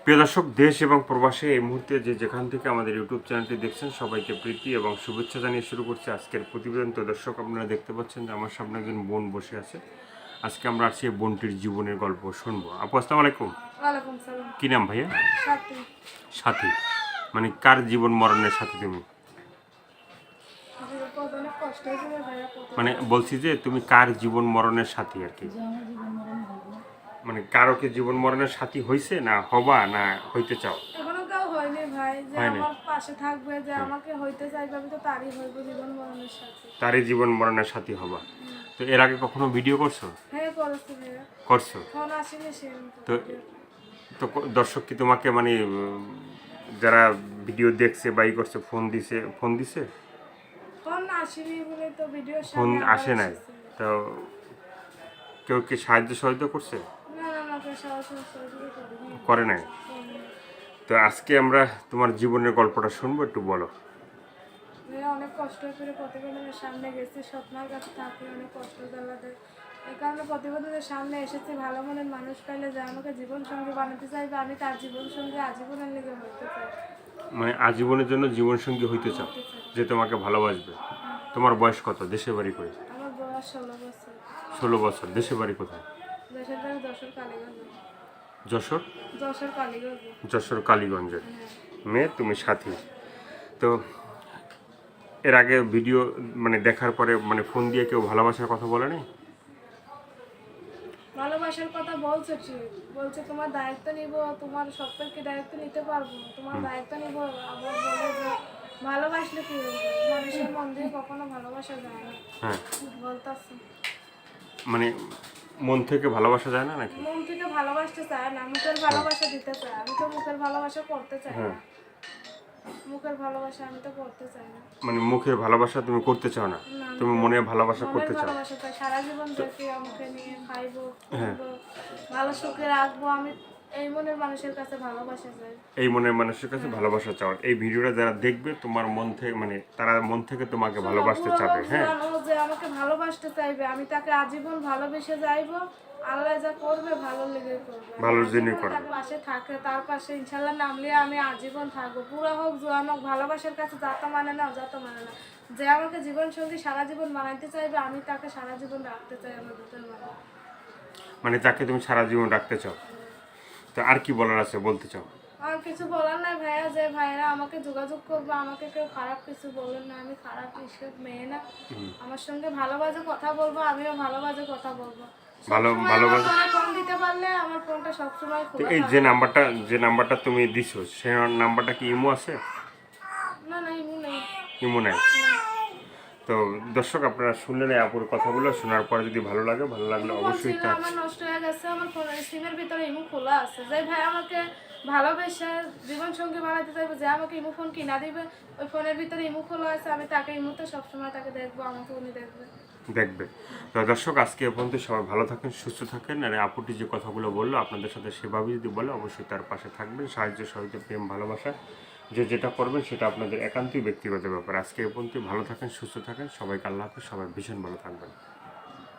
প্রিয় দর্শক, দেশ এবং প্রবাসে এই মুহূর্তে যেখান থেকে আমাদের ইউটিউব চ্যানেলটি দেখছেন সবাইকে প্রীতি এবং শুভেচ্ছা জানিয়ে শুরু করছি আজকের প্রতিবেদন। তো দর্শক, আপনারা দেখতে পাচ্ছেন যে আমার সামনে একজন বোন বসে আছে। আজকে আমরা আসছি এই বোনটির জীবনের গল্প শুনবো। আপু, আসসালামু আলাইকুম। ওয়ালাইকুম সালাম। কি নাম ভাইয়া? সাথী। সাথী? মানে কার জীবন মরণের সাথী তুমি? অনেক কষ্ট হয়েছিল ভাইয়া, মানে বলছি যে তুমি কার জীবন মরণের সাথী আর কি? মানে কারো কি জীবন মরণের সাথী হয়েছে, না হবা, না হইতে চাও? এখনো কেউ হয়নি ভাই, যে হয়নি। আমার পাশে থাকবে, যে আমাকে হইতে চাইবে, আমি তো তারই হইব জীবন মরণের সাথে। তারই জীবন মরণের সাথী হবা। তো এর আগে কখনো ভিডিও করছো? হ্যাঁ করেছি ভাইয়া। করছো? ফোন আসেনি সে। তো তো দর্শক কি তোমাকে মানে যারা ভিডিও দেখছে বা ই করছে ফোন দিছে? ফোন আসেনি বলে তো ভিডিও ফোন সামনে আসে নাই? তো কেউ কি সাহায্য সহযোগিতা করছে? না না না, কেউ সরাসরি সহযোগিতা করেনি। করে নাই? তো আজকে আমরা তোমার জীবনের গল্পটা শুনবো, একটু বলো। ভাইয়া অনেক কষ্ট করে প্রতিবেদনের সামনে গেছি, স্বপ্নের কাছে থাকি, অনেক কষ্ট জ্বালাতে। এই কারণে প্রতিবেদনের সামনে এসেছি, ভালো মনের মানুষ পাইলে যে আমাকে জীবন সঙ্গী বানাতে চাইবে, আমি তার জীবন সঙ্গী আজীবনের লেগে হইতে চাই। মানে আজীবনের জন্য জীবনসঙ্গী হইতে চাও, যে তোমাকে ভালোবাসবে। তোমার বয়স কত? দেশে বাড়ি করে? আমার বয়স 16 বছর। 16 বছর। দেশে বাড়ি কোথায়? দেশের বাড়ি যশোর কালীগঞ্জ। যশোর? যশোর কালীগঞ্জ। যশোর কালীগঞ্জের হ্যাঁ। মেয়ে তুমি, সাথী। তো এর আগে ভিডিও মানে দেখার পরে মানে ফোন দিয়ে কেউ ভালোবাসার কথা বলে নাই? ভালোবাসার কথা বলছে, ঠিক বলছে তোমার দায়িত্ব নিব, তোমার সবটার কি দায়িত্ব নিতে পারবো, তোমার দায়িত্ব নিব। আবার বলে যে ভালোবাসলে কি হবে, মানুষের মন দিয়ে কখনো ভালোবাসা যায় না। হ্যাঁ, বলতাছে মানে মন থেকে ভালোবাসা যায় না নাকি? মন থেকে ভালোবাসতে চায় না, মুখের ভালোবাসা দিতে চায়। আমি তো মুখের ভালোবাসা করতে চাই হ্যাঁ, না। মুখের ভালোবাসা আমি তো করতে চাই না। মানে মুখের ভালোবাসা তুমি করতে চাও না, না, আমি তুমি মনের ভালোবাসা মনের করতে চাও। ভালোবাসা চাই, সারা জীবন দেখি আমাকে নিয়ে খাইবো, হ্যাঁ। ঘুরবো, ভালো সুখে রাখবো। আমি এই মনের মানুষের কাছে ভালোবাসা চাই। এই মনের মানুষের কাছে ভালোবাসা চাও। এই ভিডিওটা যারা দেখবে তোমার মন থেকে, মানে তারা মন থেকে তোমাকে ভালোবাসতে চাবে। হ্যাঁ, যে আমাকে ভালোবাসতে চাইবে, আমি তাকে আজীবন ভালোবেসে যাইবো। আল্লাহ যা করবে ভালো লেগে করবে, ভালোর জন্যই করবে। তার পাশে থাকে, তার পাশে ইনশাল্লাহ নামলে আমি আজীবন থাকবো। পুরা হোক জোয়ান হোক, ভালোবাসার কাছে যত মানে না যত মানে না, যে আমাকে জীবন সঙ্গী সারা জীবন বানাইতে চাইবে, আমি তাকে সারা জীবন রাখতে চাই আমার দুটোর মানে। মানে তাকে তুমি সারা জীবন রাখতে চাও। তো আর কি বলার আছে, বলতে চাও? আর কিছু বলার নাই ভাইয়া, যে ভাইয়েরা আমাকে যোগাযোগ করবে, আমাকে কেউ খারাপ কিছু বলেন না, আমি খারাপ হিসেব মেয়ে না। আমার সঙ্গে ভালোবাসে কথা বলবো, আমিও ভালোবাসে কথা বলবো। ভালোবাসে ফোন দিতে পারলে আমার ফোনটা সবসময় খোলা এই থাকে। যে নাম্বারটা তুমি দিছো, সেই নাম্বারটা কি ইমো আছে? না না, ইমু নেই। ইমো নাই? তো দর্শক, আপনারা শুনলেন এই আপুর কথাগুলো। শোনার পরে যদি ভালো লাগলে অবশ্যই ছিল, আমার নষ্ট হয়ে গেছে, আমার ফোনের সিমের ভিতরে ইমু খোলা আছে। যে ভাই আমাকে ভালোবেসে জীবন সঙ্গী বানাতে চাইবে, যে আমাকে ইমু ফোন কিনা দিবে, ওই ফোনের ভিতরে ইমু খোলা আছে। আমি তাকে ইমুতে সবসময় তাকে দেখবো, আমাকে উনি দেখবে। তো দর্শক, আজকে এ পর্যন্ত। সবাই ভালো থাকেন, সুস্থ থাকেন। আর আপুটি যে কথাগুলো বললো আপনাদের সাথে সেভাবে যদি বলে, অবশ্যই তার পাশে থাকবেন। সাহায্য সহযোগিতা, প্রেম, ভালোবাসা, যেটা করবেন সেটা আপনাদের একান্তই ব্যক্তিগত ব্যাপার। আজকে এ পর্যন্ত। ভালো থাকেন, সুস্থ থাকেন। সবাইকে আল্লাহ হাফেজ। সবাই ভীষণ ভালো থাকবেন।